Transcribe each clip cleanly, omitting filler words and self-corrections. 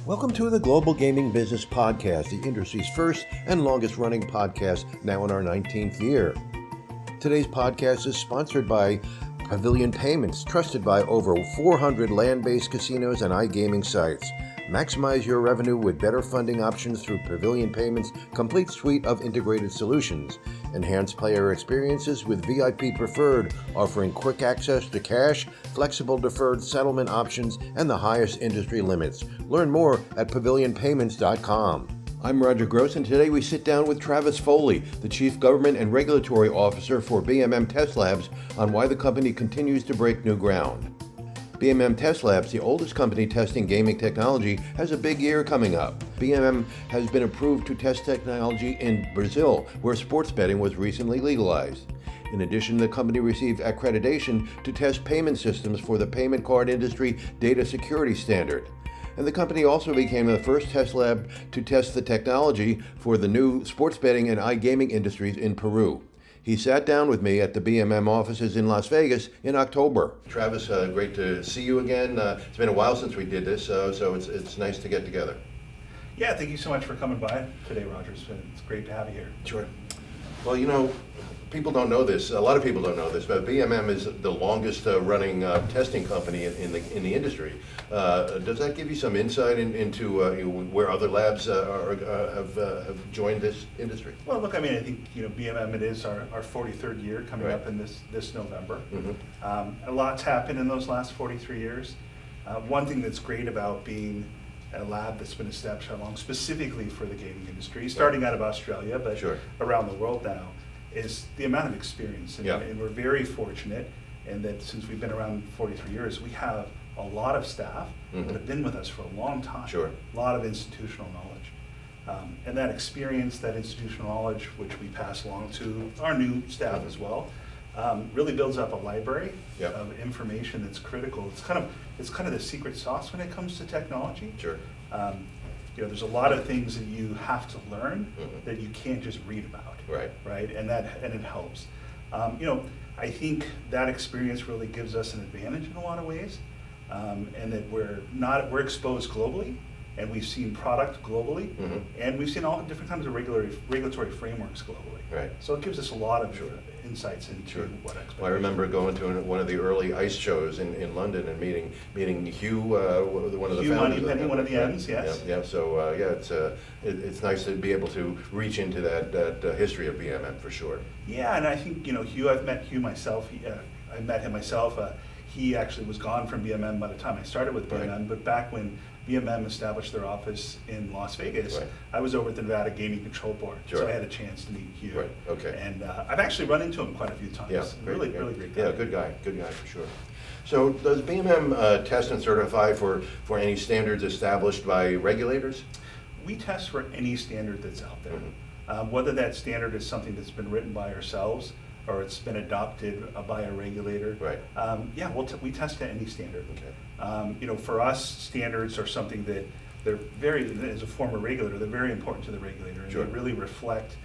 Welcome to the Global Gaming Business Podcast, the industry's first and longest running podcast, now in our 19th year. Today's podcast is sponsored by Pavilion Payments, trusted by over 400 land-based casinos and iGaming sites. Maximize your revenue with better funding options through Pavilion Payments' complete suite of integrated solutions. Enhance player experiences with VIP Preferred, offering quick access to cash, flexible deferred settlement options, and the highest industry limits. Learn more at pavilionpayments.com. I'm Roger Gros, and today we sit down with Travis Foley, the Chief Government and Regulatory Officer for BMM Testlabs, on why the company continues to break new ground. BMM Testlabs, the oldest company testing gaming technology, has a big year coming up. BMM has been approved to test technology in Brazil, where sports betting was recently legalized. In addition, the company received accreditation to test payment systems for the payment card industry data security standard. And the company also became the first test lab to test the technology for the new sports betting and iGaming industries in Peru. He sat down with me at the BMM offices in Las Vegas in October. Travis, great to see you again. It's been a while since we did this, so it's nice to get together. Yeah, thank you so much for coming by today, Roger. It's great to have you here. Sure. Well, you know, people don't know this. A lot of people don't know this, but BMM is the longest running testing company in the industry. Does that give you some insight into where other labs have joined this industry? Well, look, I mean, I think BMM, it is our 43rd year coming up in this November. Mm-hmm. A lot's happened in those last 43 years. One thing that's great about being a lab that's been established how long specifically for the gaming industry, starting out of Australia, but around the world now, is the amount of experience. And we're very fortunate in that since we've been around 43 years, we have a lot of staff that have been with us for a long time. A lot of institutional knowledge. And that experience, that institutional knowledge, which we pass along to our new staff as well, really builds up a library of information that's critical. It's kind of the secret sauce when it comes to technology. There's a lot of things that you have to learn that you can't just read about. Right, and it helps. I think that experience really gives us an advantage in a lot of ways, and that we're exposed globally, and we've seen product globally, and we've seen all different kinds of regulatory frameworks globally. So it gives us a lot of insights into what expectations. Well, I remember going to one of the early ICE shows in London and meeting Hugh, one of the founders. Hugh Moneypenny, one of the M's, yes. So it's nice to be able to reach into that history of BMM for sure. Yeah, and I think Hugh. I've met Hugh myself. I met him myself. He actually was gone from BMM by the time I started with BMM, but back when BMM established their office in Las Vegas, I was over at the Nevada Gaming Control Board, so I had a chance to meet Hugh. And I've actually run into him quite a few times. Really great guy. Yeah, good guy for sure. So does BMM test and certify for any standards established by regulators? We test for any standard that's out there. Whether that standard is something that's been written by ourselves or it's been adopted by a regulator. We test to any standard. For us, standards are something that they're as a former regulator, they're very important to the regulator, and they really reflect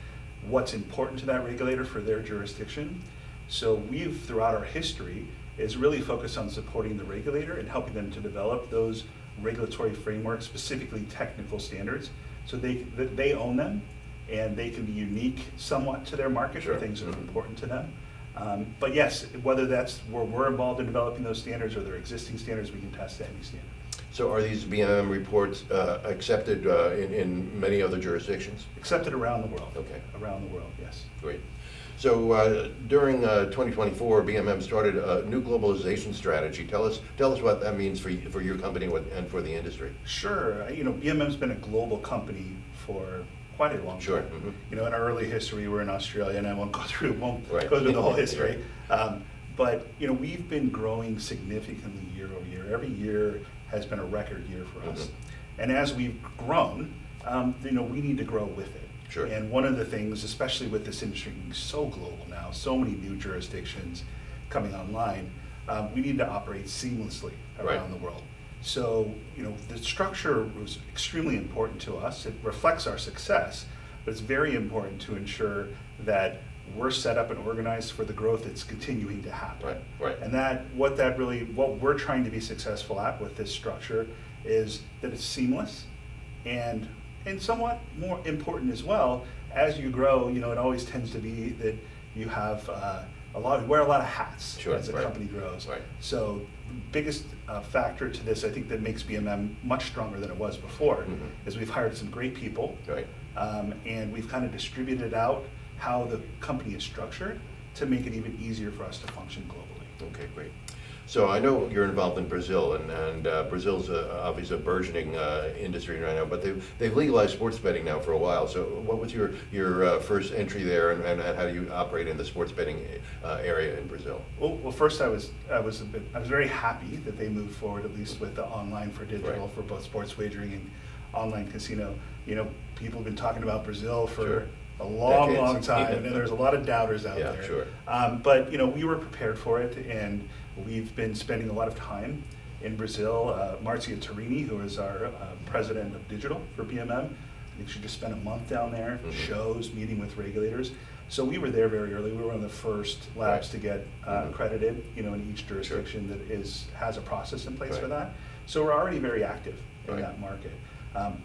what's important to that regulator for their jurisdiction. So we've, throughout our history, is really focused on supporting the regulator and helping them to develop those regulatory frameworks, specifically technical standards, so they own them, and they can be unique somewhat to their market for things that are important to them. But yes, whether that's where we're involved in developing those standards or their existing standards, we can test any standard. So are these BMM reports accepted in many other jurisdictions? Accepted around the world. Around the world, yes. Great. So during 2024, BMM started a new globalization strategy. Tell us what that means for your company and for the industry. Sure. BMM's been a global company for quite a long time. In our early history, we were in Australia, and I won't go through the whole history. But we've been growing significantly year over year. Every year has been a record year for us. And as we've grown, we need to grow with it. And one of the things, especially with this industry being so global now, so many new jurisdictions coming online, we need to operate seamlessly around the world. So, the structure was extremely important to us. It reflects our success, but it's very important to ensure that we're set up and organized for the growth that's continuing to happen. Right. And what we're trying to be successful at with this structure is that it's seamless, and somewhat more important as well, as you grow, it always tends to be that you have you wear a lot of hats as the company grows. Right. So the biggest factor to this, I think, that makes BMM much stronger than it was before, is we've hired some great people, and we've kind of distributed out how the company is structured to make it even easier for us to function globally. Okay, great. So I know you're involved in Brazil, and Brazil's obviously a burgeoning industry right now, but they've legalized sports betting now for a while. So what was your first entry there, and how do you operate in the sports betting area in Brazil? Well, first I was very happy that they moved forward, at least with the online for digital for both sports wagering and online casino. People have been talking about Brazil for a long time, and there's a lot of doubters out there. Sure. But we were prepared for it, and we've been spending a lot of time in Brazil. Marcia Tarini, who is our president of digital for BMM, I think she just spent a month down there, shows, meeting with regulators. So we were there very early. We were one of the first labs to get accredited, in each jurisdiction that has a process in place for that. So we're already very active in that market.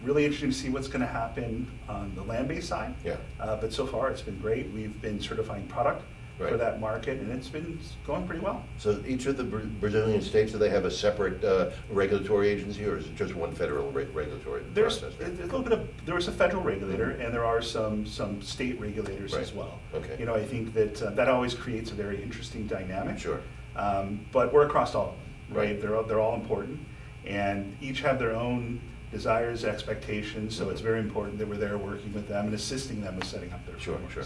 Really interesting to see what's going to happen on the land-based side. But so far it's been great. We've been certifying product for that market, and it's been going pretty well. So each of the Brazilian states, do they have a separate regulatory agency, or is it just one federal regulatory process? There was a federal regulator, and there are some state regulators as well. Okay. I think that always creates a very interesting dynamic. Sure. But we're across all of them, right? They're all important, and each have their own desires, expectations. So it's very important that we're there working with them and assisting them with setting up their frameworks. Sure.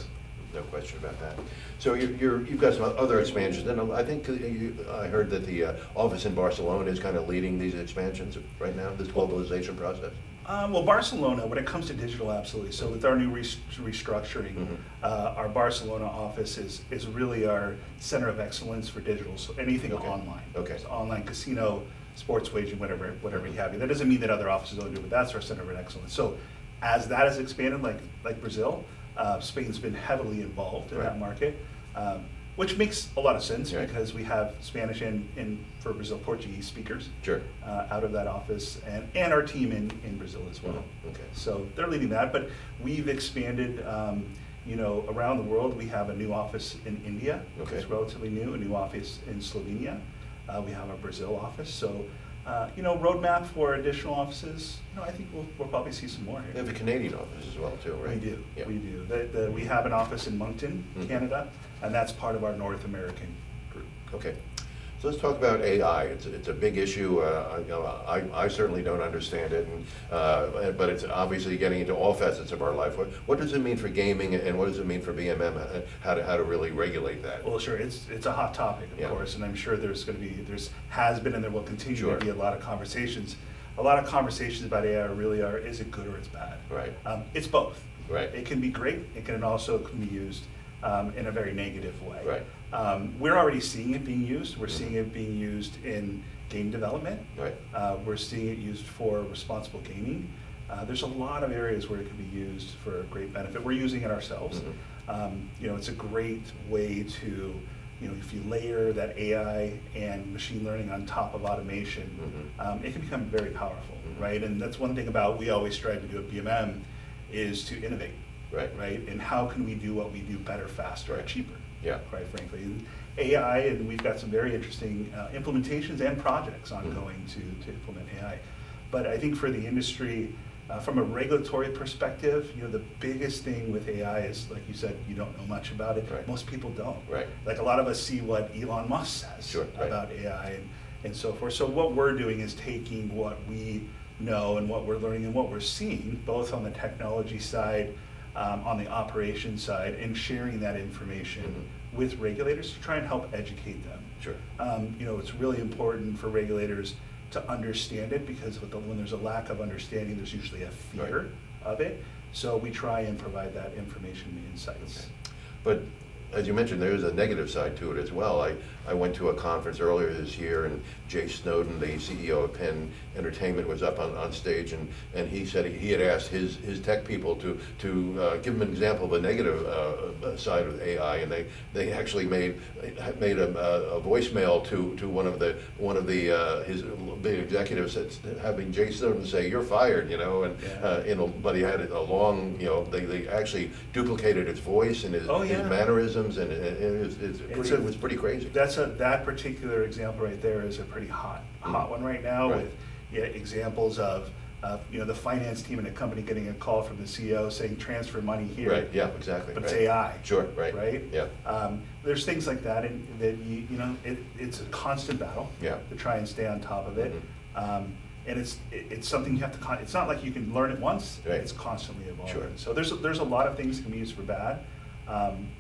No question about that. So you've got some other expansions, and I think I heard that the office in Barcelona is kind of leading these expansions right now, this globalization process. Well, Barcelona, when it comes to digital, absolutely. So with our new restructuring, our Barcelona office is really our center of excellence for digital. So anything online. So online casino, sports wagering, whatever you have. That doesn't mean that other offices don't do it, but that's our center of excellence. So as that has expanded, like Brazil, Spain's been heavily involved in that market, which makes a lot of sense because we have Spanish and for Brazil, Portuguese speakers out of that office, and our team in Brazil as well. So they're leading that, but we've expanded around the world. We have a new office in India, it's relatively new, a new office in Slovenia. We have our Brazil office, so roadmap for additional offices. I think we'll probably see some more here. They have a Canadian office as well, too, right? We do. We do. We have an office in Moncton, Canada, and that's part of our North American group. Okay. So let's talk about AI. It's a big issue. I certainly don't understand it, but it's obviously getting into all facets of our life. What does it mean for gaming, and what does it mean for BMM? How to really regulate that? Well, sure. It's a hot topic, of course, and I'm sure there has been, and there will continue to be a lot of conversations. A lot of conversations about AI really are: is it good or it's bad? Right. It's both. Right. It can be great. It can also be used in a very negative way. Right. We're already seeing it being used. We're seeing it being used in game development. Right. We're seeing it used for responsible gaming. There's a lot of areas where it can be used for great benefit. We're using it ourselves. It's a great way to, if you layer that AI and machine learning on top of automation, it can become very powerful, right? And that's one thing we always strive to do at BMM is to innovate. Right? And how can we do what we do better, faster, and cheaper? Quite frankly. And AI, and we've got some very interesting implementations and projects ongoing to implement AI. But I think for the industry, from a regulatory perspective, the biggest thing with AI is, like you said, you don't know much about it. Most people don't. Like a lot of us see what Elon Musk says about AI and so forth. So what we're doing is taking what we know and what we're learning and what we're seeing, both on the technology side, on the operations side, and sharing that information with regulators to try and help educate them. It's really important for regulators to understand it, because when there's a lack of understanding, there's usually a fear of it. So we try and provide that information and insights. But as you mentioned, there is a negative side to it as well. I went to a conference earlier this year, and Jay Snowden, the CEO of Penn Entertainment, was up on stage, and he said he had asked his tech people to give him an example of a negative side of AI, and they actually made a voicemail to one of the his big executives, having Jay Snowden say, "You're fired," but he had a long, they actually duplicated his voice and his mannerisms, and it was pretty crazy. That particular example right there is a pretty hot one right now, right. with examples of the finance team in a company getting a call from the CEO saying transfer money here. Right. Yeah. Exactly. But right. it's AI. Sure. Right. Right. Yeah. There's things like that, and that it's a constant battle. Yeah. To try and stay on top of it. Mm-hmm. And it's something you have to. It's not like you can learn it once. Right. It's constantly evolving. Sure. So there's a lot of things that can be used for bad,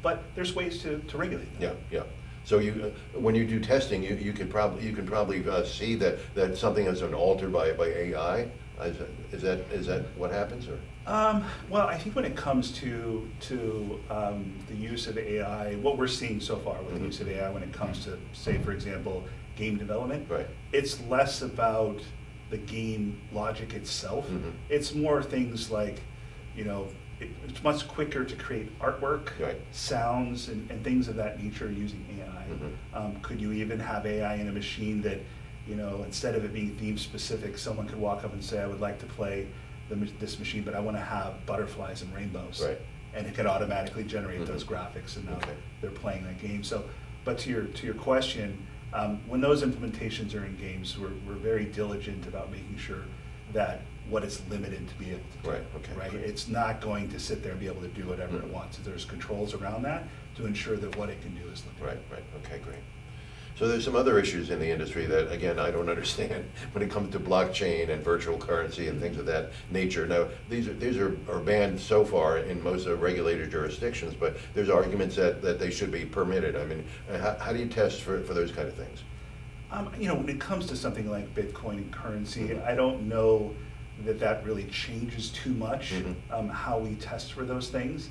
but there's ways to regulate them. Yeah. Yeah. So when you do testing, you can probably see that something has been altered by AI. Is that what happens, or? Well, I think when it comes to the use of AI, what we're seeing so far with the use of AI when it comes to, say, for example, game development, right. It's less about the game logic itself. Mm-hmm. It's more things like, it's much quicker to create artwork, right. sounds, and things of that nature using AI. Mm-hmm. Could you even have AI in a machine that, instead of it being theme specific, someone could walk up and say, "I would like to play this machine, but I want to have butterflies and rainbows," right. And it could automatically generate those graphics, and now they're playing that game. So, but to your question, when those implementations are in games, we're very diligent about making sure that what it's limited to be able to do. Right. Okay. Right. Great. It's not going to sit there and be able to do whatever it wants. There's controls around that to ensure that what it can do is limited. Right. Okay. Great. So there's some other issues in the industry that, again, I don't understand when it comes to blockchain and virtual currency and things of that nature. Now, these are banned so far in most of regulated jurisdictions, but there's arguments that they should be permitted. I mean, how do you test for those kind of things? When it comes to something like Bitcoin and currency, I don't know that really changes too much how we test for those things.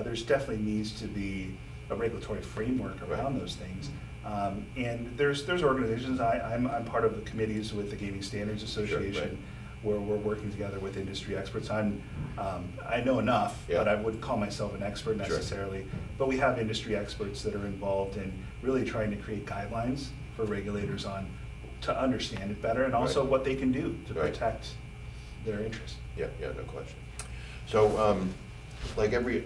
There's definitely needs to be a regulatory framework around those things. And there's organizations, I'm part of the committees with the Gaming Standards Association, sure, right. where we're working together with industry experts. I know enough, but I wouldn't call myself an expert necessarily. Sure. But we have industry experts that are involved in really trying to create guidelines for regulators to understand it better, and also what they can do to protect their interests. Yeah, no question. So, like every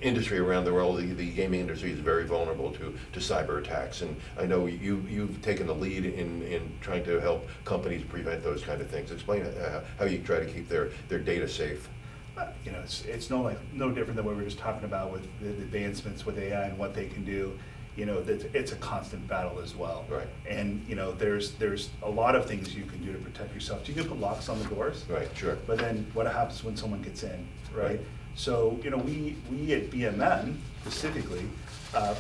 industry around the world, the gaming industry is very vulnerable to cyber attacks, and I know you've taken the lead in trying to help companies prevent those kind of things. Explain how you try to keep their data safe. It's no different than what we were just talking about with the advancements with AI and what they can do. It's a constant battle as well. Right. And there's a lot of things you can do to protect yourself. You can put locks on the doors. Right. Sure. But then what happens when someone gets in, right? So we at BMM specifically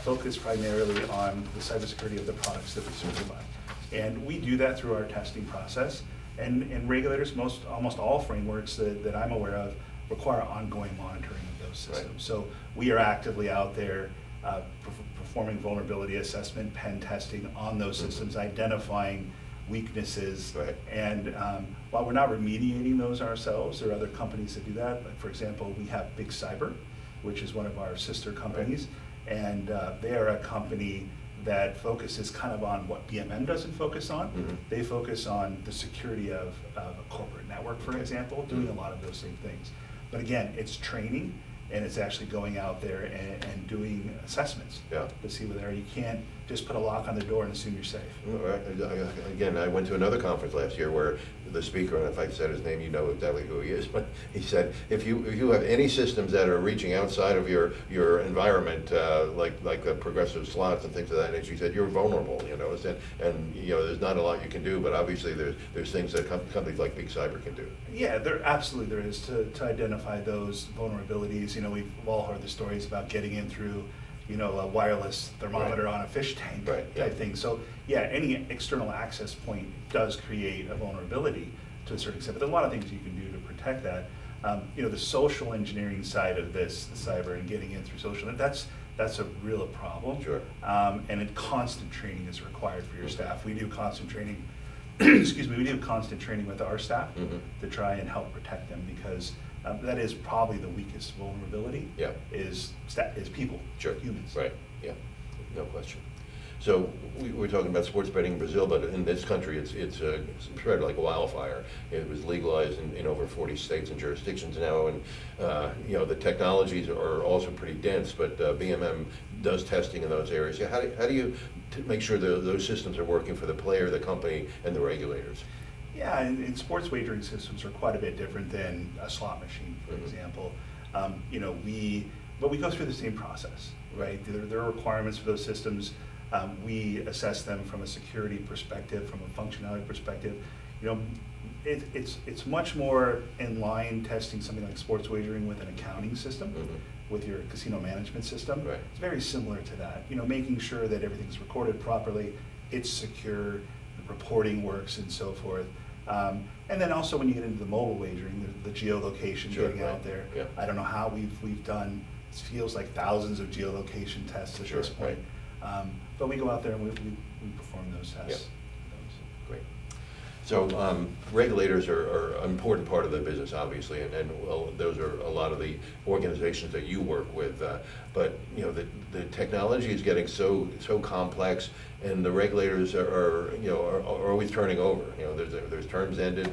focus primarily on the cybersecurity of the products that we certify, and we do that through our testing process. And regulators, almost all frameworks that I'm aware of, require ongoing monitoring of those systems. Right. So we are actively out there performing vulnerability assessment, pen testing on those systems, identifying weaknesses. Right. And while we're not remediating those ourselves, there are other companies that do that. Like, for example, we have Big Cyber, which is one of our sister companies, and they are a company that focuses kind of on what BMM doesn't focus on. They focus on the security of a corporate network, for example, doing a lot of those same things. But again, it's training, and it's actually going out there and doing assessments to see whether you can't just put a lock on the door and assume you're safe. Right. Again, I went to another conference last year where the speaker, and if I said his name, you know exactly who he is, but he said, if you have any systems that are reaching outside of your environment, like the progressive slots and things of that nature, he said, you're vulnerable, and there's not a lot you can do, but obviously there's things that companies like Big Cyber can do. Yeah, there is to identify those vulnerabilities. We've all heard the stories about getting in through a wireless thermometer on a fish tank type thing. So yeah, any external access point does create a vulnerability to a certain extent, but there are a lot of things you can do to protect that. The social engineering side of this, the cyber and getting in through social, that's that's a real problem. Sure. And constant training is required for your staff. We do constant training, excuse me, we do constant training with our staff to try and help protect them, because that is probably the weakest vulnerability. Yeah. Is people, sure. humans. Right. Yeah. No question. So we're talking about sports betting in Brazil, but in this country, it's spread like a wildfire. It was legalized in over 40 states and jurisdictions now, and the technologies are also pretty dense. But BMM does testing in those areas. How do you make sure those systems are working for the player, the company, and the regulators? Yeah, and sports wagering systems are quite a bit different than a slot machine, for example. But we go through the same process, right? There are requirements for those systems. We assess them from a security perspective, from a functionality perspective. It's much more in line testing something like sports wagering with an accounting system, with your casino management system. Right. It's very similar to that. Making sure that everything's recorded properly, it's secure, the reporting works, and so forth. And then also when you get into the mobile wagering, the geolocation getting out there. Yeah. I don't know how we've done. It feels like thousands of geolocation tests at this point. Right. But we go out there and we perform those tests. Great. So regulators are an important part of the business, obviously, and well, those are a lot of the organizations that you work with. But the technology is getting so complex, and the regulators are always turning over. There's terms ended.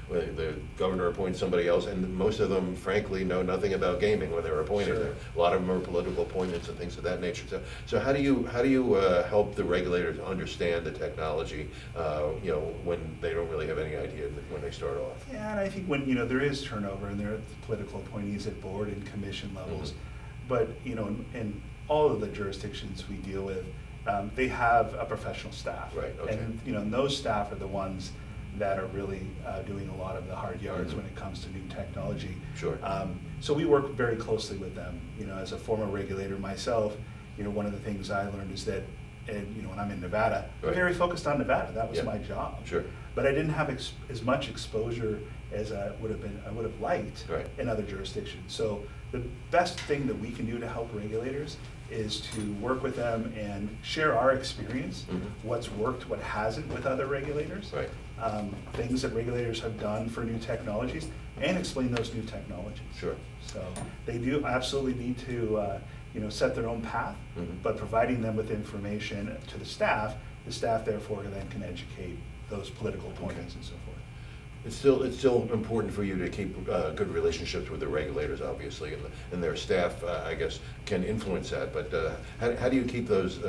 The governor appoints somebody else, and most of them, frankly, know nothing about gaming when they're appointed. Sure. A lot of them are political appointments and things of that nature. So how do you help the regulators understand the technology? When they don't really have any idea when they start off. Yeah, and I think when there is turnover and there are political appointees at board and commission levels, but in all of the jurisdictions we deal with, they have a professional staff. Right. Okay. And those staff are the ones that are really doing a lot of the hard yards when it comes to new technology. Sure. So we work very closely with them. As a former regulator myself, one of the things I learned is that, when I'm in Nevada, I'm very focused on Nevada. That was my job. Sure. But I didn't have as much exposure as I would have liked in other jurisdictions. So the best thing that we can do to help regulators is to work with them and share our experience, what's worked, what hasn't with other regulators, things that regulators have done for new technologies, and explain those new technologies. Sure. So they do absolutely need to set their own path, but providing them with information to the staff therefore then can educate those political appointees and so forth. It's still important for you to keep good relationships with the regulators, obviously, and their staff, I guess, can influence that. But how do you keep those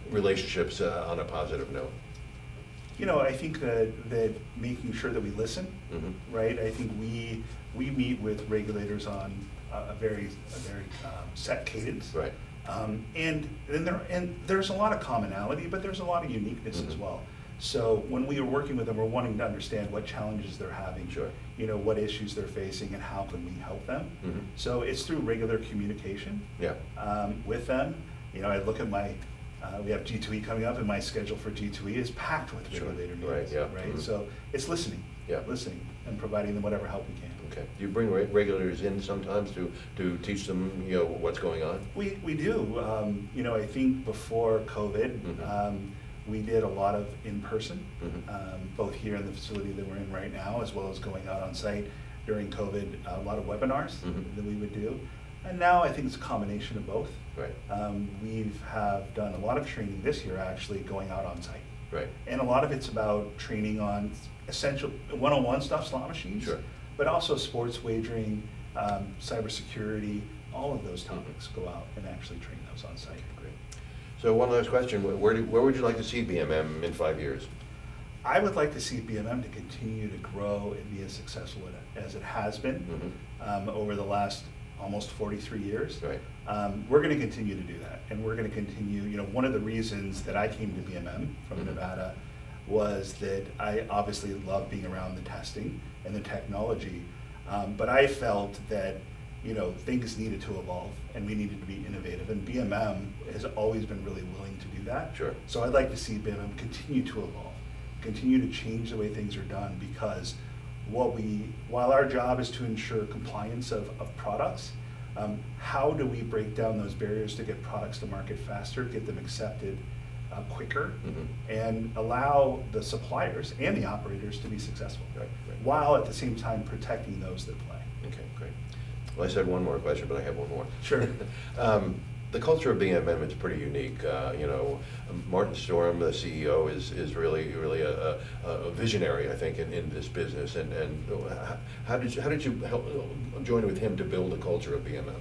relationships on a positive note? I think that making sure that we listen, right? I think we meet with regulators on a very set cadence, right? And there's a lot of commonality, but there's a lot of uniqueness as well. So when we are working with them, we're wanting to understand what challenges they're having, sure. What issues they're facing, and how can we help them. So it's through regular communication with them. I look at we have G2E coming up, and my schedule for G2E is packed with regulator meetings. Right. So it's listening, and providing them whatever help we can. Okay. Do you bring regulators in sometimes to teach them what's going on? We do. I think before COVID. We did a lot of in-person, both here in the facility that we're in right now, as well as going out on site during COVID, a lot of webinars that we would do. And now I think it's a combination of both. Right. We have done a lot of training this year, actually, going out on site. Right. And a lot of it's about training on essential one-on-one stuff, slot machines, sure. but also sports wagering, cybersecurity, all of those topics go out and actually train those on site. Great. So one last question, where would you like to see BMM in 5 years? I would like to see BMM to continue to grow and be as successful as it has been over the last almost 43 years. Right. We're going to continue to do that, and we're going to continue. One of the reasons that I came to BMM from Nevada was that I obviously love being around the testing and the technology, but I felt that things needed to evolve and we needed to be innovative, and BMM has always been really willing to do that. Sure. So I'd like to see BMM continue to evolve, continue to change the way things are done, because while our job is to ensure compliance of products, How do we break down those barriers to get products to market faster, get them accepted quicker, and allow the suppliers and the operators to be successful, while at the same time protecting those that play. Okay, great. Well, I said one more question, but I have one more. Sure. The culture of BMM is pretty unique. Martin Storm, the CEO, is really a visionary, I think, in this business. And how did you help join with him to build the culture of BMM?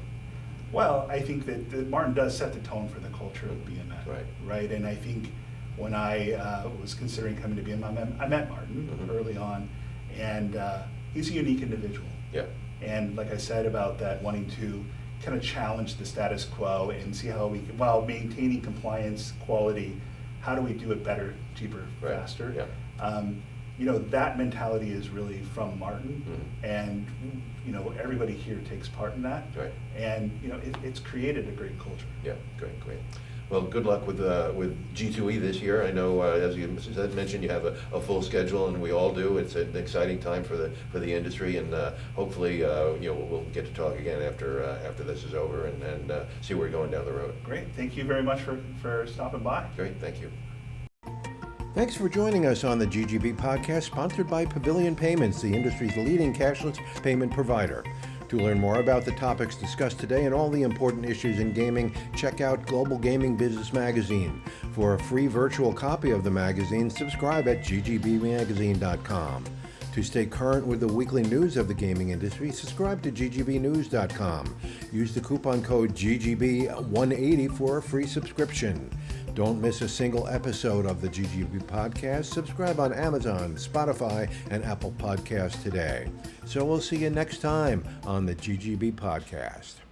Well, I think that Martin does set the tone for the culture of BMM. Right. And I think when I was considering coming to BMM, I met Martin early on, and he's a unique individual. Yeah. And like I said about that, wanting to kind of challenge the status quo and see how we can, while maintaining compliance, quality, how do we do it better, cheaper, faster? Yeah. That mentality is really from Martin, and everybody here takes part in that. Right. And it's created a great culture. Yeah, great. Well, good luck with G2E this year. I know, as you mentioned, you have a full schedule, and we all do. It's an exciting time for the industry, and hopefully, we'll get to talk again after this is over and see where we're going down the road. Great. Thank you very much for stopping by. Great. Thank you. Thanks for joining us on the GGB podcast, sponsored by Pavilion Payments, the industry's leading cashless payment provider. To learn more about the topics discussed today and all the important issues in gaming, check out Global Gaming Business Magazine. For a free virtual copy of the magazine, subscribe at ggbmagazine.com. To stay current with the weekly news of the gaming industry, subscribe to ggbnews.com. Use the coupon code GGB180 for a free subscription. Don't miss a single episode of the GGB podcast. Subscribe on Amazon, Spotify, and Apple Podcasts today. So we'll see you next time on the GGB podcast.